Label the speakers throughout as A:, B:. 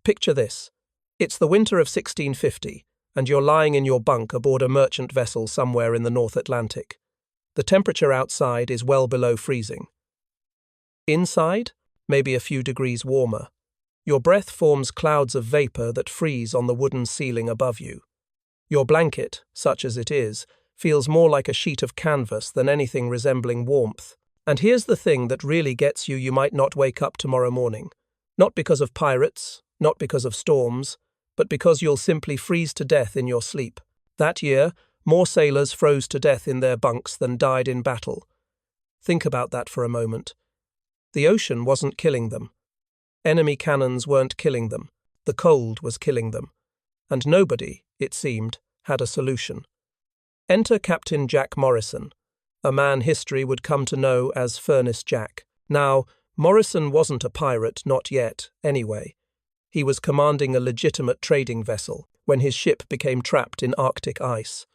A: Picture this. It's the winter of 1650, and you're lying in your bunk aboard a merchant vessel somewhere in the North Atlantic. The temperature outside is well below freezing. Inside, maybe a few degrees warmer. Your breath forms clouds of vapor that freeze on the wooden ceiling above you. Your blanket, such as it is, feels more like a sheet of canvas than anything resembling warmth. And here's the thing that really gets you: you might not wake up tomorrow morning. Not because of pirates, not because of storms, but because you'll simply freeze to death in your sleep. That year, more sailors froze to death in their bunks than died in battle. Think about that for a moment. The ocean wasn't killing them. Enemy cannons weren't killing them. The cold was killing them. And nobody, it seemed, had a solution. Enter Captain Jack Morrison, a man history would come to know as Furnace Jack. Now, Morrison wasn't a pirate, not yet, anyway. He was commanding a legitimate trading vessel when his ship became trapped in Arctic ice.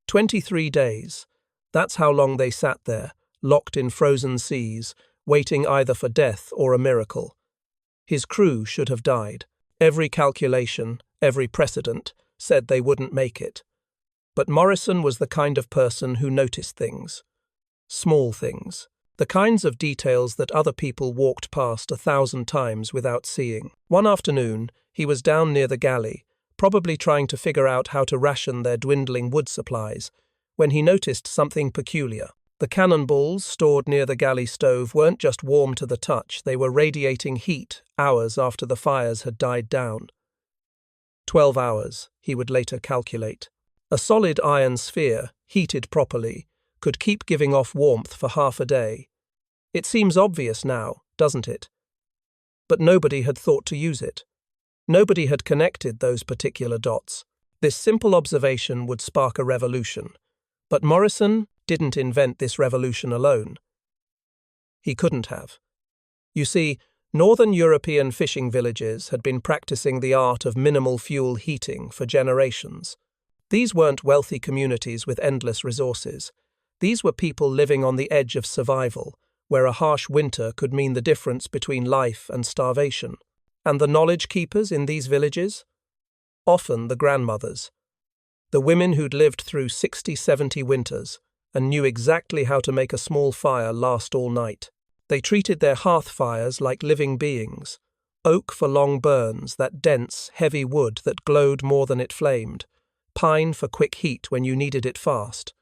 A: 23 days. That's how long they sat there, locked in frozen seas, waiting either for death or a miracle. His crew should have died. Every calculation, every precedent, said they wouldn't make it. But Morrison was the kind of person who noticed things. Small things. The kinds of details that other people walked past 1,000 times without seeing. One afternoon, he was down near the galley, probably trying to figure out how to ration their dwindling wood supplies, when he noticed something peculiar. The cannonballs stored near the galley stove weren't just warm to the touch, they were radiating heat hours after the fires had died down. 12 hours, he would later calculate. A solid iron sphere, heated properly, could keep giving off warmth for half a day. It seems obvious now, doesn't it? But nobody had thought to use it. Nobody had connected those particular dots. This simple observation would spark a revolution. But Morrison didn't invent this revolution alone. He couldn't have. You see, Northern European fishing villages had been practicing the art of minimal fuel heating for generations. These weren't wealthy communities with endless resources. These were people living on the edge of survival, where a harsh winter could mean the difference between life and starvation. And the knowledge keepers in these villages? Often the grandmothers. The women who'd lived through 60, 70 winters and knew exactly how to make a small fire last all night. They treated their hearth fires like living beings. Oak for long burns, that dense, heavy wood that glowed more than it flamed. Pine for quick heat when you needed it fast.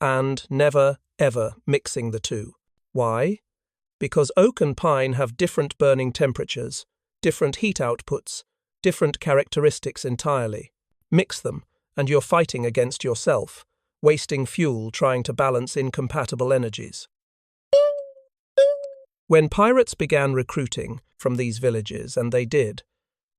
A: And never, ever mixing the two. Why? Because oak and pine have different burning temperatures, different heat outputs, different characteristics entirely. Mix them, and you're fighting against yourself, wasting fuel trying to balance incompatible energies. When pirates began recruiting from these villages, and they did,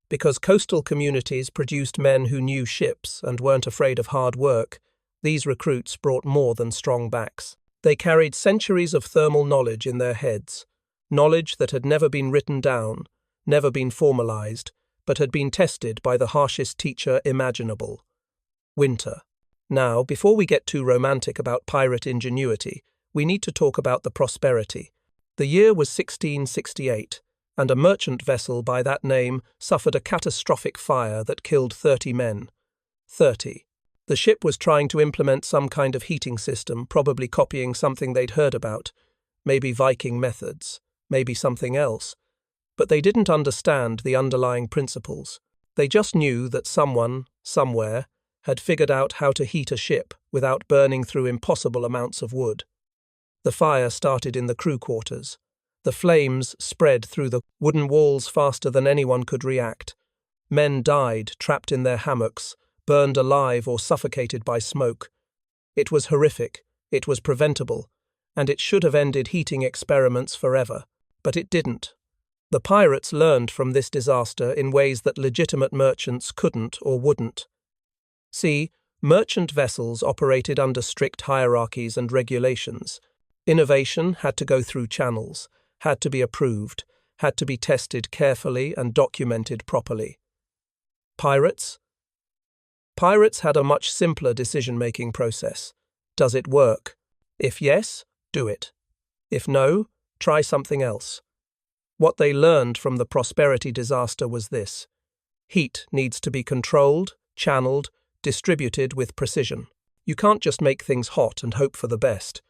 A: because coastal communities produced men who knew ships and weren't afraid of hard work, these recruits brought more than strong backs. They carried centuries of thermal knowledge in their heads, knowledge that had never been written down, never been formalized, but had been tested by the harshest teacher imaginable: winter. Now, before we get too romantic about pirate ingenuity, we need to talk about the prosperity. The year was 1668, and a merchant vessel by that name suffered a catastrophic fire that killed 30 men. 30. The ship was trying to implement some kind of heating system, probably copying something they'd heard about, maybe Viking methods, maybe something else. But they didn't understand the underlying principles. They just knew that someone, somewhere, had figured out how to heat a ship without burning through impossible amounts of wood. The fire started in the crew quarters. The flames spread through the wooden walls faster than anyone could react. Men died trapped in their hammocks, burned alive or suffocated by smoke. It was horrific, it was preventable, and it should have ended heating experiments forever. But it didn't. The pirates learned from this disaster in ways that legitimate merchants couldn't or wouldn't. See, merchant vessels operated under strict hierarchies and regulations. Innovation had to go through channels, had to be approved, had to be tested carefully and documented properly. Pirates? Pirates had a much simpler decision-making process. Does it work? If yes, do it. If no, try something else. What they learned from the prosperity disaster was this: Heat needs to be controlled, channeled, distributed with precision. You can't just make things hot and hope for the best.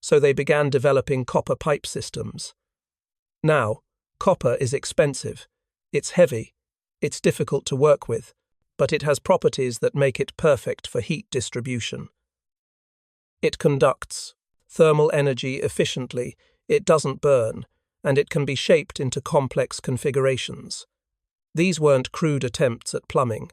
A: So they began developing copper pipe systems. Now, copper is expensive. It's heavy. It's difficult to work with, but it has properties that make it perfect for heat distribution. It conducts thermal energy efficiently, it doesn't burn, and it can be shaped into complex configurations. These weren't crude attempts at plumbing.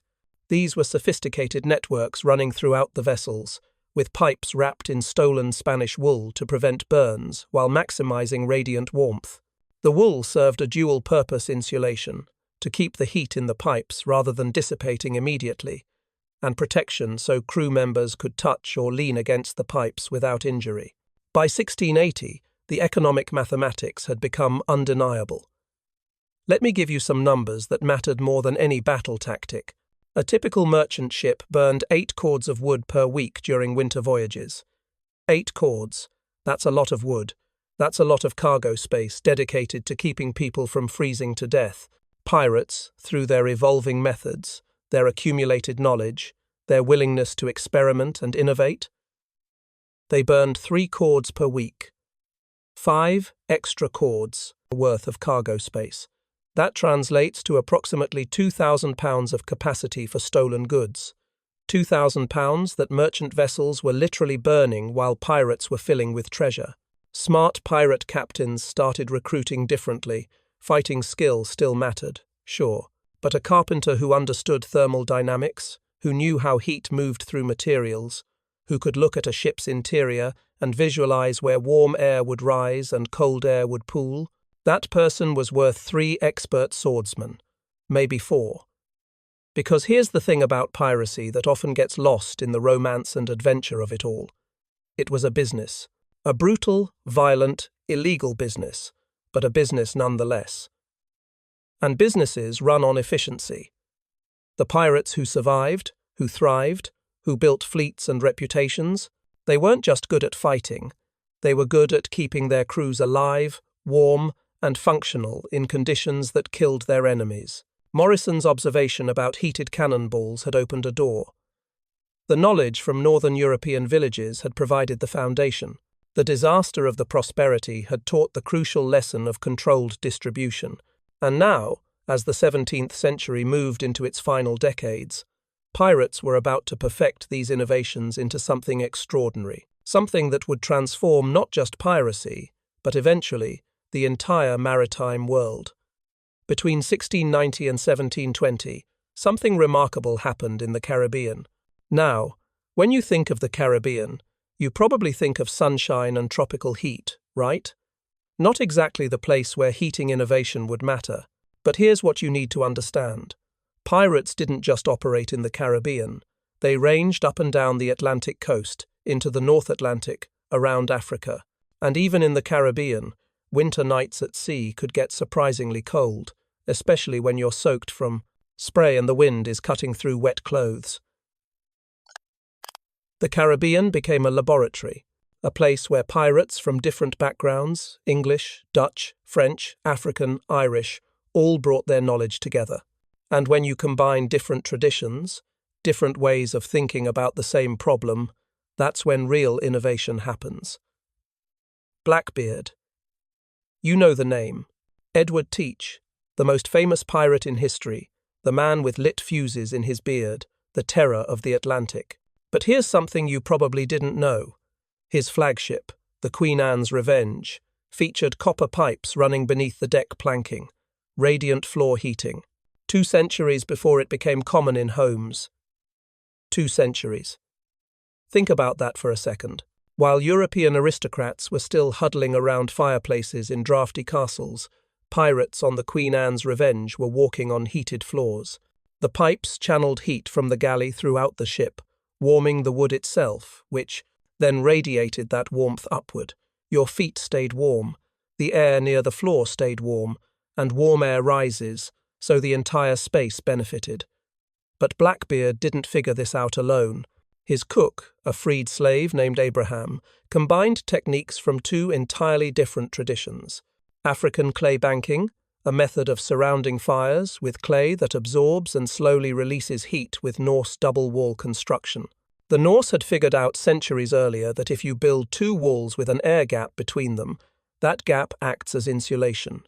A: These were sophisticated networks running throughout the vessels, with pipes wrapped in stolen Spanish wool to prevent burns while maximizing radiant warmth. The wool served a dual-purpose insulation, to keep the heat in the pipes rather than dissipating immediately, and protection so crew members could touch or lean against the pipes without injury. By 1680, the economic mathematics had become undeniable. Let me give you some numbers that mattered more than any battle tactic. A typical merchant ship burned 8 cords of wood per week during winter voyages. 8 cords. That's a lot of wood. That's a lot of cargo space dedicated to keeping people from freezing to death. Pirates, through their evolving methods, their accumulated knowledge, their willingness to experiment and innovate, they burned 3 cords per week. 5 extra cords worth of cargo space. That translates to approximately 2,000 pounds of capacity for stolen goods. 2,000 pounds that merchant vessels were literally burning while pirates were filling with treasure. Smart pirate captains started recruiting differently. Fighting skill still mattered, sure, but a carpenter who understood thermal dynamics, who knew how heat moved through materials, who could look at a ship's interior and visualize where warm air would rise and cold air would pool, that person was worth 3 expert swordsmen, maybe 4. Because here's the thing about piracy that often gets lost in the romance and adventure of it all. It was a business. A brutal, violent, illegal business, but a business nonetheless. And businesses run on efficiency. The pirates who survived, who thrived, who built fleets and reputations, they weren't just good at fighting, they were good at keeping their crews alive, warm, and functional in conditions that killed their enemies. Morrison's observation about heated cannonballs had opened a door. The knowledge from northern European villages had provided the foundation. The disaster of the prosperity had taught the crucial lesson of controlled distribution, and now, as the 17th century moved into its final decades, pirates were about to perfect these innovations into something extraordinary, something that would transform not just piracy, but eventually the entire maritime world. Between 1690 and 1720, something remarkable happened in the Caribbean. Now, when you think of the Caribbean, you probably think of sunshine and tropical heat, right? Not exactly the place where heating innovation would matter, but here's what you need to understand. Pirates didn't just operate in the Caribbean. They ranged up and down the Atlantic coast, into the North Atlantic, around Africa. And even in the Caribbean, winter nights at sea could get surprisingly cold, especially when you're soaked from spray and the wind is cutting through wet clothes. The Caribbean became a laboratory, a place where pirates from different backgrounds, English, Dutch, French, African, Irish, all brought their knowledge together. And when you combine different traditions, different ways of thinking about the same problem, that's when real innovation happens. Blackbeard. You know the name. Edward Teach, the most famous pirate in history, the man with lit fuses in his beard, the terror of the Atlantic. But here's something you probably didn't know. His flagship, the Queen Anne's Revenge, featured copper pipes running beneath the deck planking, radiant floor heating. 2 centuries before it became common in homes. 2 centuries. Think about that for a second. While European aristocrats were still huddling around fireplaces in drafty castles, pirates on the Queen Anne's Revenge were walking on heated floors. The pipes channeled heat from the galley throughout the ship, warming the wood itself, which then radiated that warmth upward. Your feet stayed warm, the air near the floor stayed warm, and warm air rises, so the entire space benefited. But Blackbeard didn't figure this out alone. His cook, a freed slave named Abraham, combined techniques from 2 entirely different traditions. African clay banking, a method of surrounding fires with clay that absorbs and slowly releases heat with Norse double-wall construction. The Norse had figured out centuries earlier that if you build two walls with an air gap between them, that gap acts as insulation.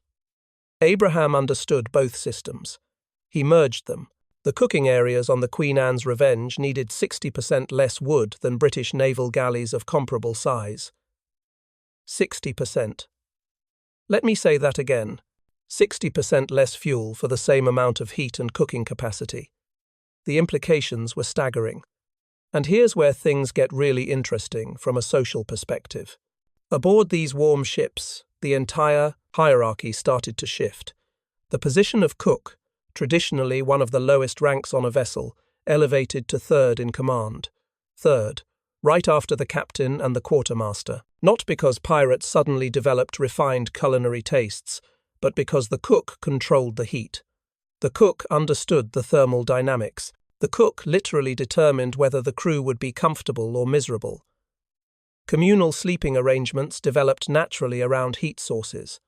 A: Abraham understood both systems. He merged them. The cooking areas on the Queen Anne's Revenge needed 60% less wood than British naval galleys of comparable size. 60%. Let me say that again. 60% less fuel for the same amount of heat and cooking capacity. The implications were staggering. And here's where things get really interesting from a social perspective. Aboard these warm ships, the entire hierarchy started to shift. The position of cook, traditionally one of the lowest ranks on a vessel, elevated to third in command. Third, right after the captain and the quartermaster. Not because pirates suddenly developed refined culinary tastes, but because the cook controlled the heat. The cook understood the thermal dynamics. The cook literally determined whether the crew would be comfortable or miserable. Communal sleeping arrangements developed naturally around heat sources.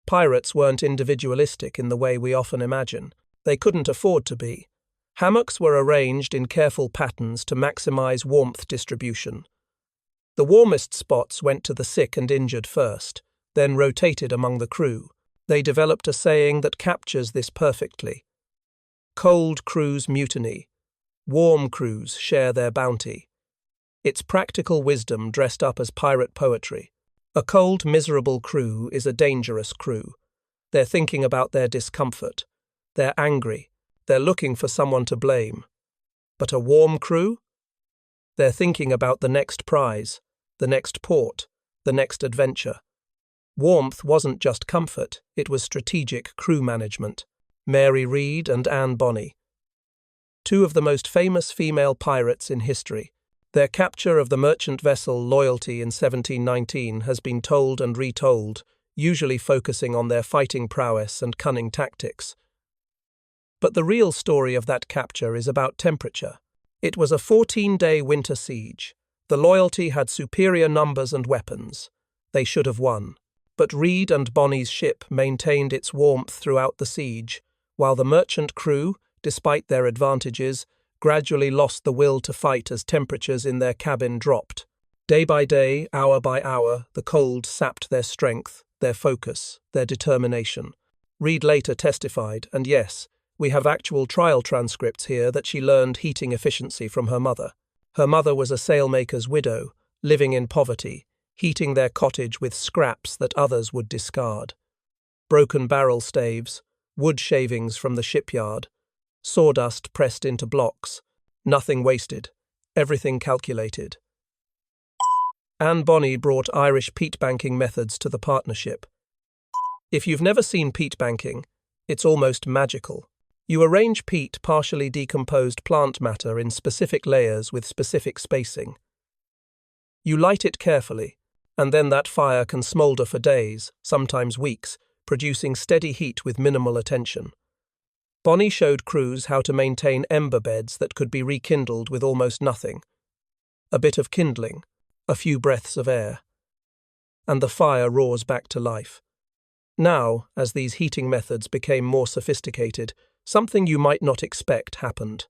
A: Pirates weren't individualistic in the way we often imagine. They couldn't afford to be. Hammocks were arranged in careful patterns to maximize warmth distribution. The warmest spots went to the sick and injured first, then rotated among the crew. They developed a saying that captures this perfectly. Cold crews mutiny. Warm crews share their bounty. It's practical wisdom dressed up as pirate poetry. A cold, miserable crew is a dangerous crew. They're thinking about their discomfort. They're angry. They're looking for someone to blame. But a warm crew? They're thinking about the next prize, the next port, the next adventure. Warmth wasn't just comfort, it was strategic crew management. Mary Read and Anne Bonny. Two of the most famous female pirates in history. Their capture of the merchant vessel Loyalty in 1719 has been told and retold, usually focusing on their fighting prowess and cunning tactics. But the real story of that capture is about temperature. It was a 14-day winter siege. The Loyalty had superior numbers and weapons. They should have won. But Read and Bonny's ship maintained its warmth throughout the siege, while the merchant crew, despite their advantages, gradually lost the will to fight as temperatures in their cabin dropped. Day by day, hour by hour, the cold sapped their strength, their focus, their determination. Read later testified, and yes, we have actual trial transcripts here, that she learned heating efficiency from her mother. Her mother was a sailmaker's widow, living in poverty, heating their cottage with scraps that others would discard. Broken barrel staves, wood shavings from the shipyard, sawdust pressed into blocks, nothing wasted, everything calculated. Anne Bonny brought Irish peat banking methods to the partnership. If you've never seen peat banking, it's almost magical. You arrange peat partially decomposed plant matter in specific layers with specific spacing. You light it carefully, and then that fire can smolder for days, sometimes weeks, producing steady heat with minimal attention. Bonny showed crews how to maintain ember beds that could be rekindled with almost nothing. A bit of kindling, a few breaths of air, and the fire roars back to life. Now, as these heating methods became more sophisticated, something you might not expect happened.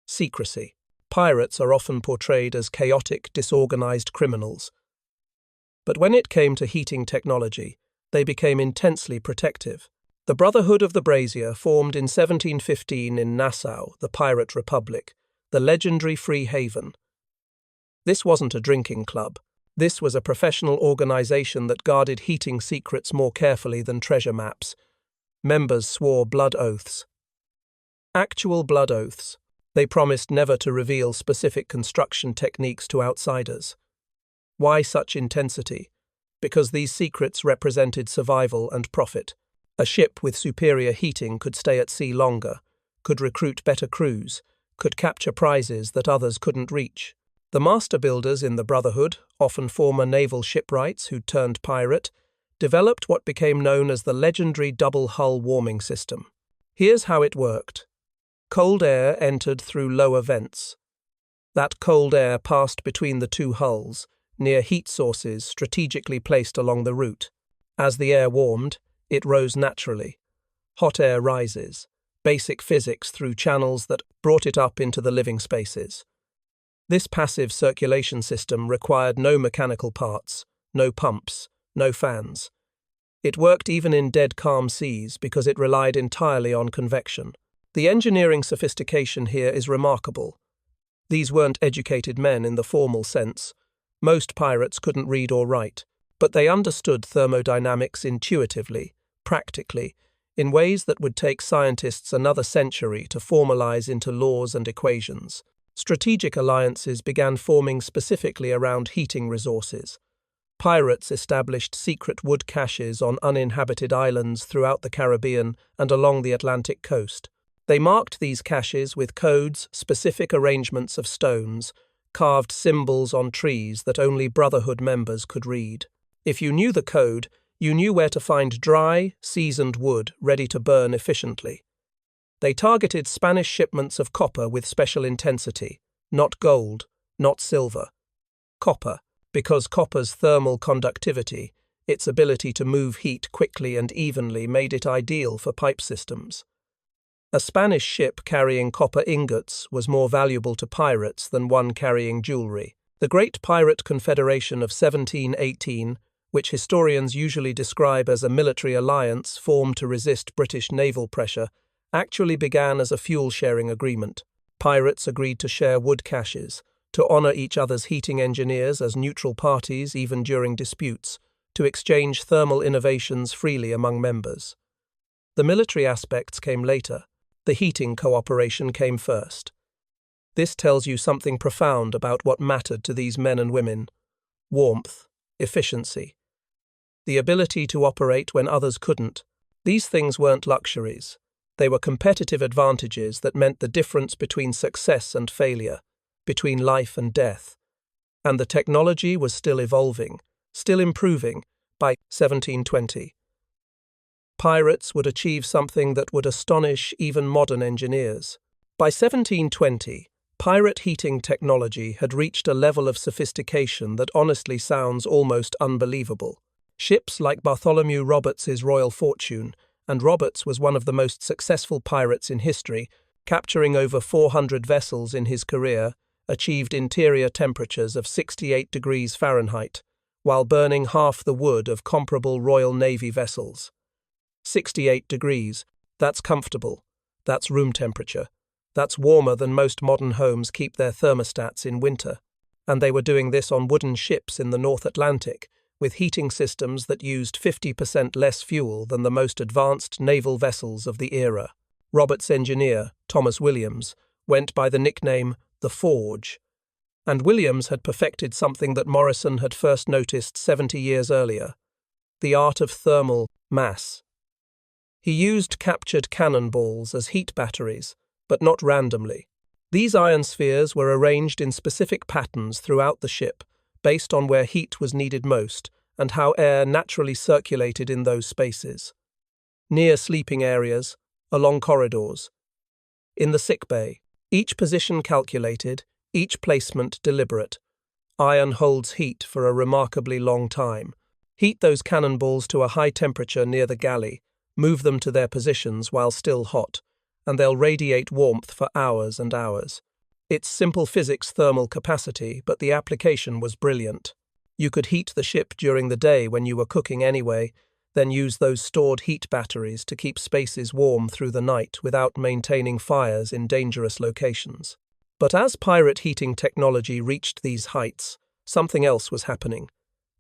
A: Secrecy. Pirates are often portrayed as chaotic, disorganized criminals. But when it came to heating technology, they became intensely protective. The Brotherhood of the Brazier formed in 1715 in Nassau, the Pirate Republic, the legendary free haven. This wasn't a drinking club. This was a professional organization that guarded heating secrets more carefully than treasure maps. Members swore blood oaths. Actual blood oaths. They promised never to reveal specific construction techniques to outsiders. Why such intensity? Because these secrets represented survival and profit. A ship with superior heating could stay at sea longer, could recruit better crews, could capture prizes that others couldn't reach. The master builders in the Brotherhood, often former naval shipwrights who'd turned pirate, developed what became known as the legendary double-hull warming system. Here's how it worked. Cold air entered through lower vents. That cold air passed between the two hulls, near heat sources strategically placed along the route. As the air warmed, it rose naturally. Hot air rises, basic physics through channels that brought it up into the living spaces. This passive circulation system required no mechanical parts, no pumps, no fans. It worked even in dead calm seas because it relied entirely on convection. The engineering sophistication here is remarkable. These weren't educated men in the formal sense. Most pirates couldn't read or write, but they understood thermodynamics intuitively, practically, in ways that would take scientists another century to formalize into laws and equations. Strategic alliances began forming specifically around heating resources. Pirates established secret wood caches on uninhabited islands throughout the Caribbean and along the Atlantic coast. They marked these caches with codes, specific arrangements of stones, carved symbols on trees that only Brotherhood members could read. If you knew the code, you knew where to find dry, seasoned wood ready to burn efficiently. They targeted Spanish shipments of copper with special intensity, not gold, not silver. Copper, because copper's thermal conductivity, its ability to move heat quickly and evenly, made it ideal for pipe systems. A Spanish ship carrying copper ingots was more valuable to pirates than one carrying jewelry. The Great Pirate Confederation of 1718, which historians usually describe as a military alliance formed to resist British naval pressure, actually began as a fuel-sharing agreement. Pirates agreed to share wood caches, to honor each other's heating engineers as neutral parties even during disputes, to exchange thermal innovations freely among members. The military aspects came later. The heating cooperation came first. This tells you something profound about what mattered to these men and women: warmth, efficiency, the ability to operate when others couldn't. These things weren't luxuries. They were competitive advantages that meant the difference between success and failure, between life and death. And the technology was still evolving, still improving. By 1720, pirates would achieve something that would astonish even modern engineers. By 1720, pirate heating technology had reached a level of sophistication that honestly sounds almost unbelievable. Ships like Bartholomew Roberts's Royal Fortune, and Roberts was one of the most successful pirates in history, capturing over 400 vessels in his career, achieved interior temperatures of 68 degrees Fahrenheit, while burning half the wood of comparable Royal Navy vessels. 68 degrees, that's comfortable, that's room temperature, that's warmer than most modern homes keep their thermostats in winter. And they were doing this on wooden ships in the North Atlantic, with heating systems that used 50% less fuel than the most advanced naval vessels of the era. Roberts' engineer, Thomas Williams, went by the nickname the Forge, and Williams had perfected something that Morrison had first noticed 70 years earlier: the art of thermal mass. He used captured cannonballs as heat batteries, but not randomly. These iron spheres were arranged in specific patterns throughout the ship, based on where heat was needed most and how air naturally circulated in those spaces. Near sleeping areas, along corridors, in the sick bay, each position calculated, each placement deliberate. Iron holds heat for a remarkably long time. Heat those cannonballs to a high temperature near the galley, move them to their positions while still hot, and they'll radiate warmth for hours and hours. It's simple physics thermal capacity, but the application was brilliant. You could heat the ship during the day when you were cooking anyway, then use those stored heat batteries to keep spaces warm through the night without maintaining fires in dangerous locations. But as pirate heating technology reached these heights, something else was happening: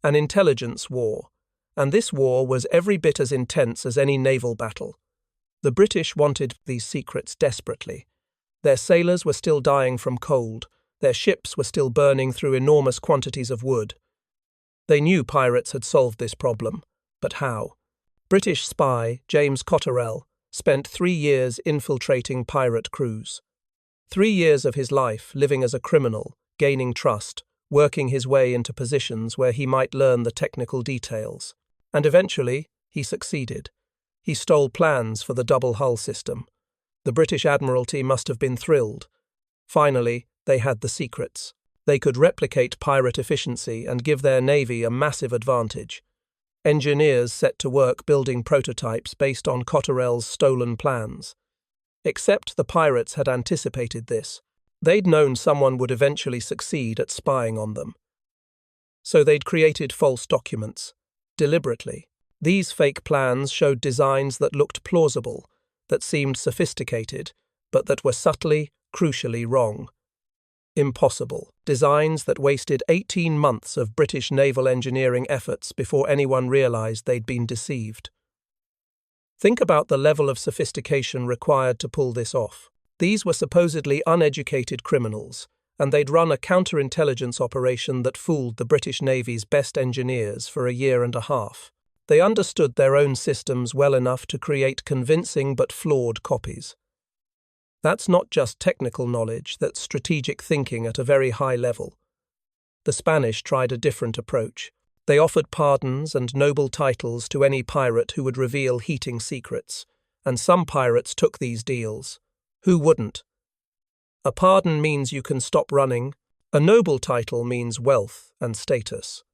A: an intelligence war. And this war was every bit as intense as any naval battle. The British wanted these secrets desperately. Their sailors were still dying from cold. Their ships were still burning through enormous quantities of wood. They knew pirates had solved this problem, but how? British spy James Cotterell spent 3 years infiltrating pirate crews. 3 years of his life living as a criminal, gaining trust, working his way into positions where he might learn the technical details. And eventually, he succeeded. He stole plans for the double hull system. The British Admiralty must have been thrilled. Finally, they had the secrets. They could replicate pirate efficiency and give their navy a massive advantage. Engineers set to work building prototypes based on Cotterell's stolen plans. Except the pirates had anticipated this. They'd known someone would eventually succeed at spying on them. So they'd created false documents, deliberately. These fake plans showed designs that looked plausible, that seemed sophisticated, but that were subtly, crucially wrong. Impossible. Designs that wasted 18 months of British naval engineering efforts before anyone realized they'd been deceived. Think about the level of sophistication required to pull this off. These were supposedly uneducated criminals, and they'd run a counterintelligence operation that fooled the British Navy's best engineers for a year and a half. They understood their own systems well enough to create convincing but flawed copies. That's not just technical knowledge, that's strategic thinking at a very high level. The Spanish tried a different approach. They offered pardons and noble titles to any pirate who would reveal heating secrets, and some pirates took these deals. Who wouldn't? A pardon means you can stop running. A noble title means wealth and status.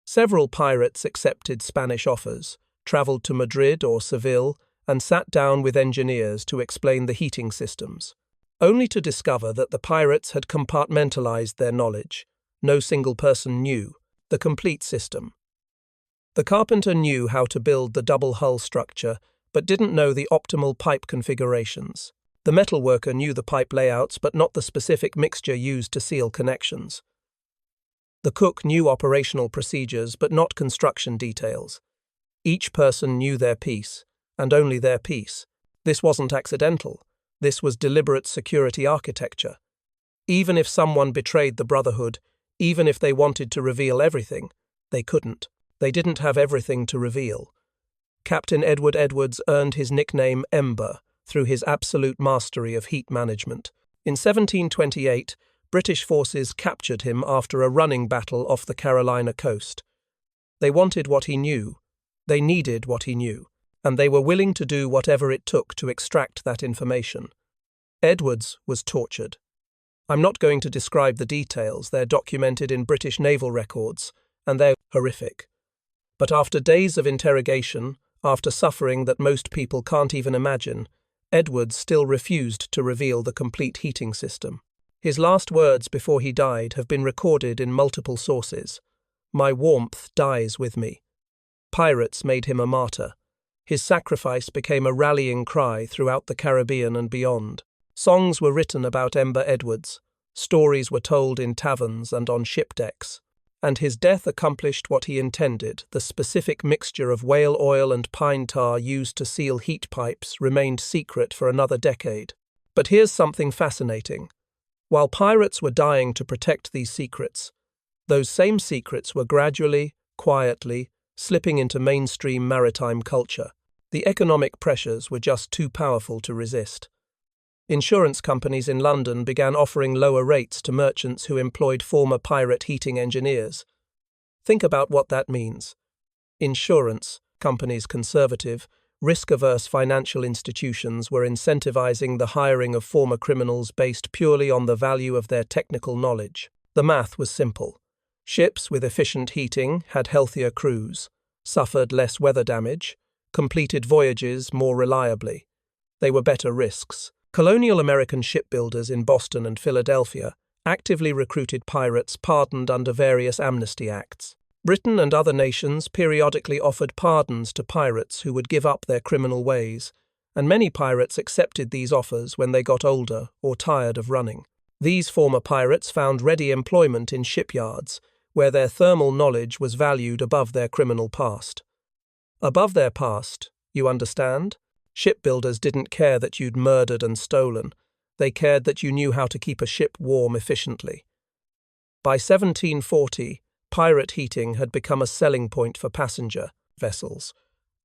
A: Several pirates accepted Spanish offers, travelled to Madrid or Seville, and sat down with engineers to explain the heating systems, only to discover that the pirates had compartmentalized their knowledge. No single person knew the complete system. The carpenter knew how to build the double hull structure, but didn't know the optimal pipe configurations. The metalworker knew the pipe layouts, but not the specific mixture used to seal connections. The cook knew operational procedures, but not construction details. Each person knew their piece, and only their piece. This wasn't accidental. This was deliberate security architecture. Even if someone betrayed the Brotherhood, even if they wanted to reveal everything, they couldn't. They didn't have everything to reveal. Captain Edward Edwards earned his nickname Ember through his absolute mastery of heat management. In 1728, British forces captured him after a running battle off the Carolina coast. They wanted what he knew. They needed what he knew, and they were willing to do whatever it took to extract that information. Edwards was tortured. I'm not going to describe the details, they're documented in British naval records, and they're horrific. But after days of interrogation, after suffering that most people can't even imagine, Edwards still refused to reveal the complete heating system. His last words before he died have been recorded in multiple sources. "My warmth dies with me." Pirates made him a martyr. His sacrifice became a rallying cry throughout the Caribbean and beyond. Songs were written about Ember Edwards. Stories were told in taverns and on ship decks. And his death accomplished what he intended. The specific mixture of whale oil and pine tar used to seal heat pipes remained secret for another decade. But here's something fascinating. While pirates were dying to protect these secrets, those same secrets were gradually, quietly, slipping into mainstream maritime culture. The economic pressures were just too powerful to resist. Insurance companies in London began offering lower rates to merchants who employed former pirate heating engineers. Think about what that means. Insurance companies, conservative, risk-averse financial institutions were incentivizing the hiring of former criminals based purely on the value of their technical knowledge. The math was simple. Ships with efficient heating had healthier crews, suffered less weather damage, completed voyages more reliably. They were better risks. Colonial American shipbuilders in Boston and Philadelphia actively recruited pirates pardoned under various amnesty acts. Britain and other nations periodically offered pardons to pirates who would give up their criminal ways, and many pirates accepted these offers when they got older or tired of running. These former pirates found ready employment in shipyards, where their thermal knowledge was valued above their criminal past. Above their past, you understand? Shipbuilders didn't care that you'd murdered and stolen. They cared that you knew how to keep a ship warm efficiently. By 1740, pirate heating had become a selling point for passenger vessels.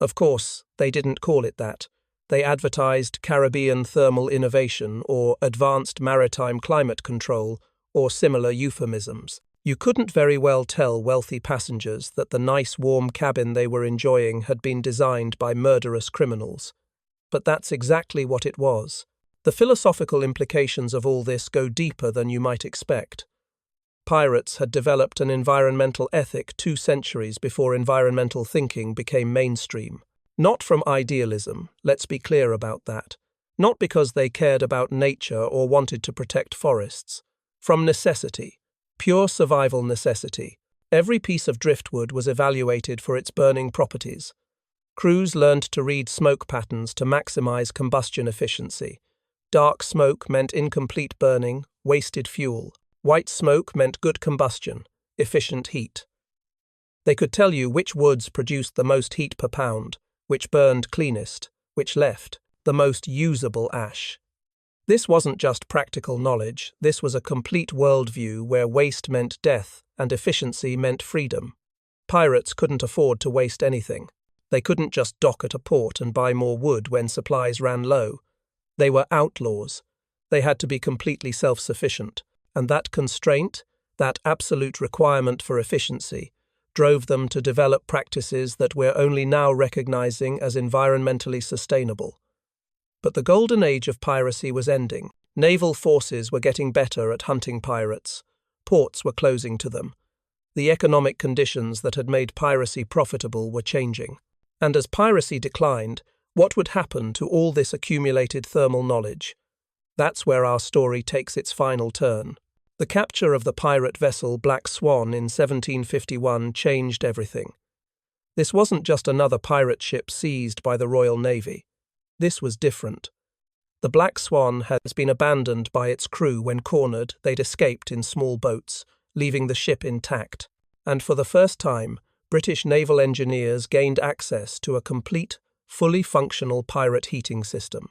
A: Of course, they didn't call it that. They advertised Caribbean thermal innovation or advanced maritime climate control or similar euphemisms. You couldn't very well tell wealthy passengers that the nice warm cabin they were enjoying had been designed by murderous criminals. But that's exactly what it was. The philosophical implications of all this go deeper than you might expect. pirates had developed an environmental ethic 2 centuries before environmental thinking became mainstream. Not from idealism, let's be clear about that. Not because they cared about nature or wanted to protect forests. From necessity. Pure survival necessity. Every piece of driftwood was evaluated for its burning properties. Crews learned to read smoke patterns to maximize combustion efficiency. Dark smoke meant incomplete burning, wasted fuel. White smoke meant good combustion, efficient heat. They could tell you which woods produced the most heat per pound, which burned cleanest, which left the most usable ash. This wasn't just practical knowledge, this was a complete worldview where waste meant death and efficiency meant freedom. Pirates couldn't afford to waste anything. They couldn't just dock at a port and buy more wood when supplies ran low. They were outlaws. They had to be completely self-sufficient, and that constraint, that absolute requirement for efficiency, drove them to develop practices that we're only now recognizing as environmentally sustainable. But the golden age of piracy was ending. Naval forces were getting better at hunting pirates. Ports were closing to them. The economic conditions that had made piracy profitable were changing. And as piracy declined, what would happen to all this accumulated thermal knowledge? That's where our story takes its final turn. The capture of the pirate vessel Black Swan in 1751 changed everything. This wasn't just another pirate ship seized by the Royal Navy. This was different. The Black Swan has been abandoned by its crew when cornered. They'd escaped in small boats, leaving the ship intact. And for the first time, British naval engineers gained access to a complete, fully functional pirate heating system.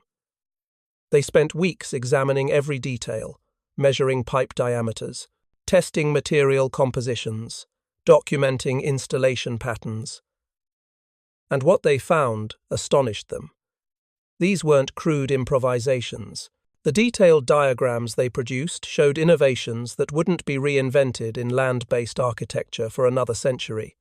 A: They spent weeks examining every detail, measuring pipe diameters, testing material compositions, documenting installation patterns. And what they found astonished them. These weren't crude improvisations. The detailed diagrams they produced showed innovations that wouldn't be reinvented in land-based architecture for another century.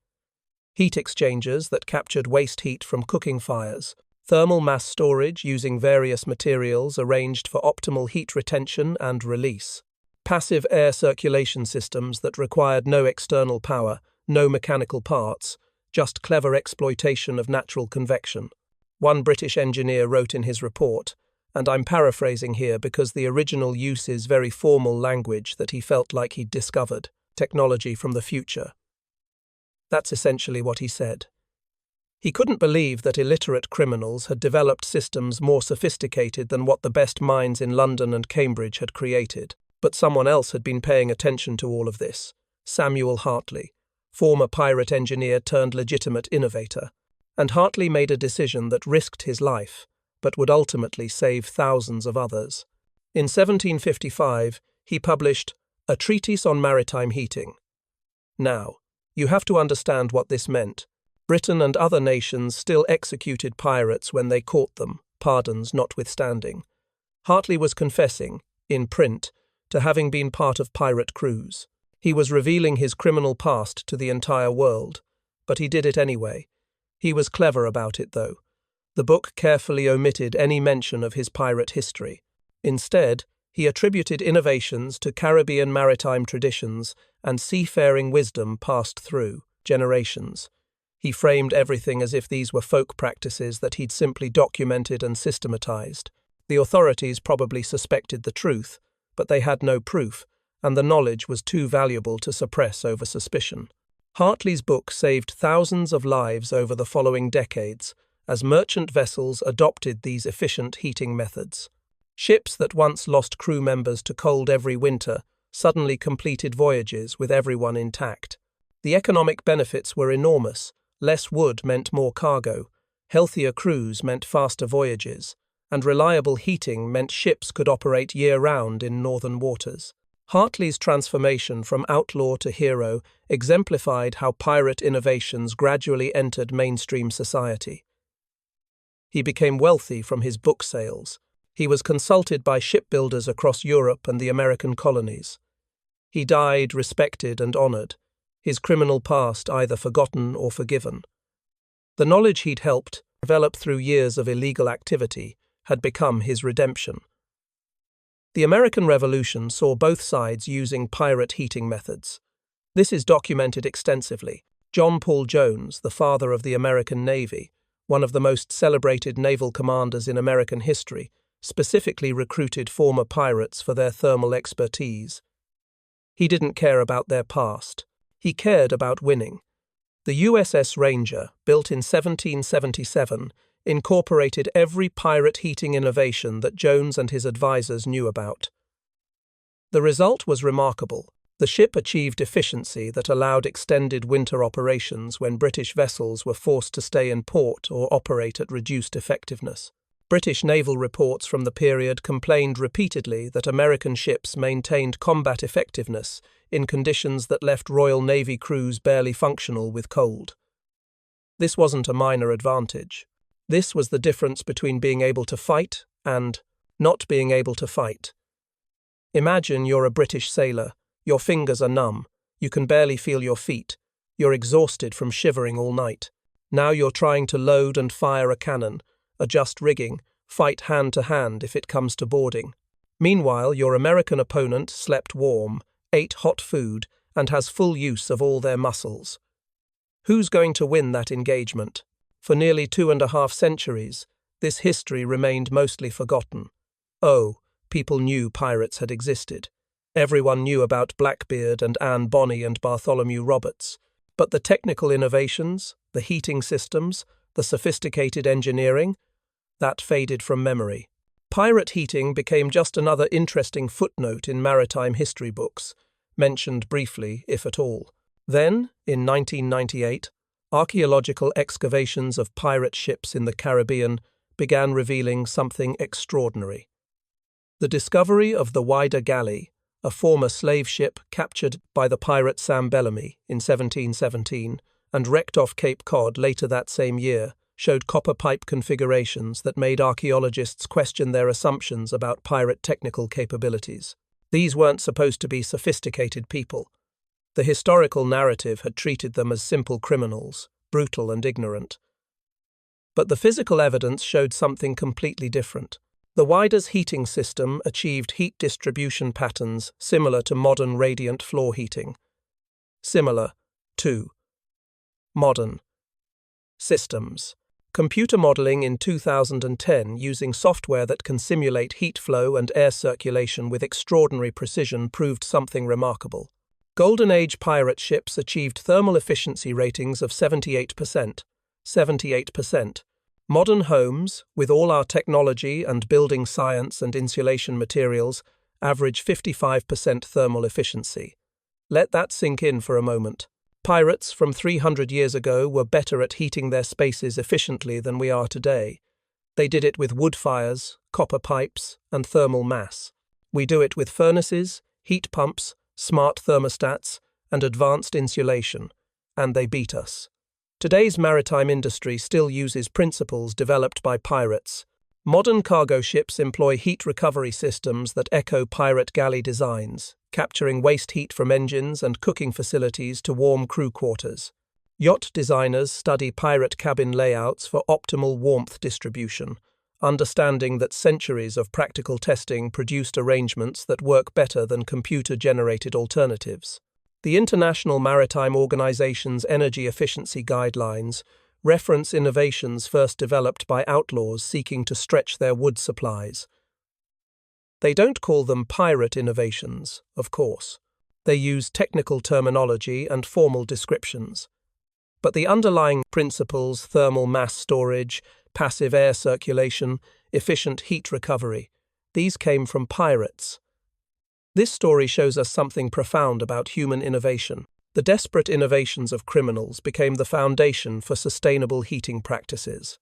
A: Heat exchangers that captured waste heat from cooking fires, thermal mass storage using various materials arranged for optimal heat retention and release, passive air circulation systems that required no external power, no mechanical parts, just clever exploitation of natural convection. One British engineer wrote in his report, and I'm paraphrasing here because the original uses very formal language that he felt like he'd discovered, technology from the future. That's essentially what he said. He couldn't believe that illiterate criminals had developed systems more sophisticated than what the best minds in London and Cambridge had created. But someone else had been paying attention to all of this. Samuel Hartley, former pirate engineer turned legitimate innovator. And Hartley made a decision that risked his life, but would ultimately save thousands of others. In 1755, he published A Treatise on Maritime Heating. Now, you have to understand what this meant. Britain and other nations still executed pirates when they caught them, pardons notwithstanding. Hartley was confessing, in print, to having been part of pirate crews. He was revealing his criminal past to the entire world, but he did it anyway. He was clever about it, though. The book carefully omitted any mention of his pirate history. Instead, he attributed innovations to Caribbean maritime traditions and seafaring wisdom passed through generations. He framed everything as if these were folk practices that he'd simply documented and systematized. The authorities probably suspected the truth, but they had no proof, and the knowledge was too valuable to suppress over suspicion. Hartley's book saved thousands of lives over the following decades as merchant vessels adopted these efficient heating methods. Ships that once lost crew members to cold every winter suddenly completed voyages with everyone intact. The economic benefits were enormous. Less wood meant more cargo, healthier crews meant faster voyages, and reliable heating meant ships could operate year-round in northern waters. Hartley's transformation from outlaw to hero exemplified how pirate innovations gradually entered mainstream society. He became wealthy from his book sales. He was consulted by shipbuilders across Europe and the American colonies. He died respected and honored, his criminal past either forgotten or forgiven. The knowledge he'd helped develop through years of illegal activity had become his redemption. The American Revolution saw both sides using pirate heating methods. This is documented extensively. John Paul Jones, the father of the American Navy, one of the most celebrated naval commanders in American history, specifically recruited former pirates for their thermal expertise. He didn't care about their past. He cared about winning. The USS Ranger, built in 1777, incorporated every pirate heating innovation that Jones and his advisors knew about. The result was remarkable. The ship achieved efficiency that allowed extended winter operations when British vessels were forced to stay in port or operate at reduced effectiveness. British naval reports from the period complained repeatedly that American ships maintained combat effectiveness in conditions that left Royal Navy crews barely functional with cold. This wasn't a minor advantage. This was the difference between being able to fight and not being able to fight. Imagine you're a British sailor. Your fingers are numb. You can barely feel your feet. You're exhausted from shivering all night. Now you're trying to load and fire a cannon, adjust rigging, fight hand to hand if it comes to boarding. Meanwhile, your American opponent slept warm, ate hot food, and has full use of all their muscles. Who's going to win that engagement? For nearly 2.5 centuries, this history remained mostly forgotten. Oh, people knew pirates had existed. Everyone knew about Blackbeard and Anne Bonny and Bartholomew Roberts. But the technical innovations, the heating systems, the sophisticated engineering, that faded from memory. Pirate heating became just another interesting footnote in maritime history books, mentioned briefly, if at all. Then, in 1998, archaeological excavations of pirate ships in the Caribbean began revealing something extraordinary. The discovery of the Whydah Galley, a former slave ship captured by the pirate Sam Bellamy in 1717 and wrecked off Cape Cod later that same year, showed copper pipe configurations that made archaeologists question their assumptions about pirate technical capabilities. These weren't supposed to be sophisticated people. The historical narrative had treated them as simple criminals, brutal and ignorant. But the physical evidence showed something completely different. The Whydah's heating system achieved heat distribution patterns similar to modern radiant floor heating. Similar to modern systems. Computer modeling in 2010 using software that can simulate heat flow and air circulation with extraordinary precision proved something remarkable. Golden Age pirate ships achieved thermal efficiency ratings of 78%. 78%. Modern homes, with all our technology and building science and insulation materials, average 55% thermal efficiency. Let that sink in for a moment. Pirates from 300 years ago were better at heating their spaces efficiently than we are today. They did it with wood fires, copper pipes, and thermal mass. We do it with furnaces, heat pumps, smart thermostats, and advanced insulation, and they beat us. Today's maritime industry still uses principles developed by pirates. Modern cargo ships employ heat recovery systems that echo pirate galley designs, capturing waste heat from engines and cooking facilities to warm crew quarters. Yacht designers study pirate cabin layouts for optimal warmth distribution, understanding that centuries of practical testing produced arrangements that work better than computer-generated alternatives. The International Maritime Organization's energy efficiency guidelines reference innovations first developed by outlaws seeking to stretch their wood supplies. They don't call them pirate innovations, of course. They use technical terminology and formal descriptions. But the underlying principles, thermal mass storage, passive air circulation, efficient heat recovery, these came from pirates. This story shows us something profound about human innovation. The desperate innovations of criminals became the foundation for sustainable heating practices.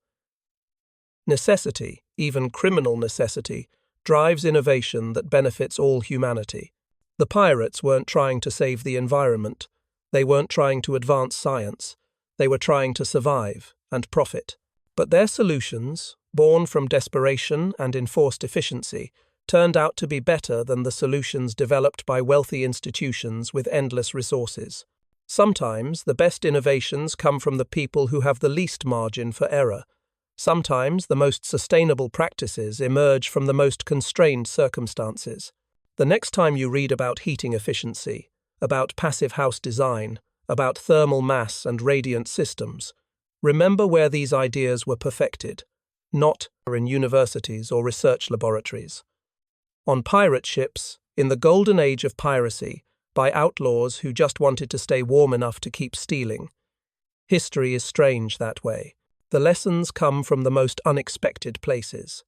A: Necessity, even criminal necessity, drives innovation that benefits all humanity. The pirates weren't trying to save the environment. They weren't trying to advance science. They were trying to survive and profit. But their solutions, born from desperation and enforced efficiency, turned out to be better than the solutions developed by wealthy institutions with endless resources. Sometimes the best innovations come from the people who have the least margin for error. Sometimes the most sustainable practices emerge from the most constrained circumstances. The next time you read about heating efficiency, about passive house design, about thermal mass and radiant systems, remember where these ideas were perfected, not in universities or research laboratories. On pirate ships, in the golden age of piracy, by outlaws who just wanted to stay warm enough to keep stealing. History is strange that way. The lessons come from the most unexpected places.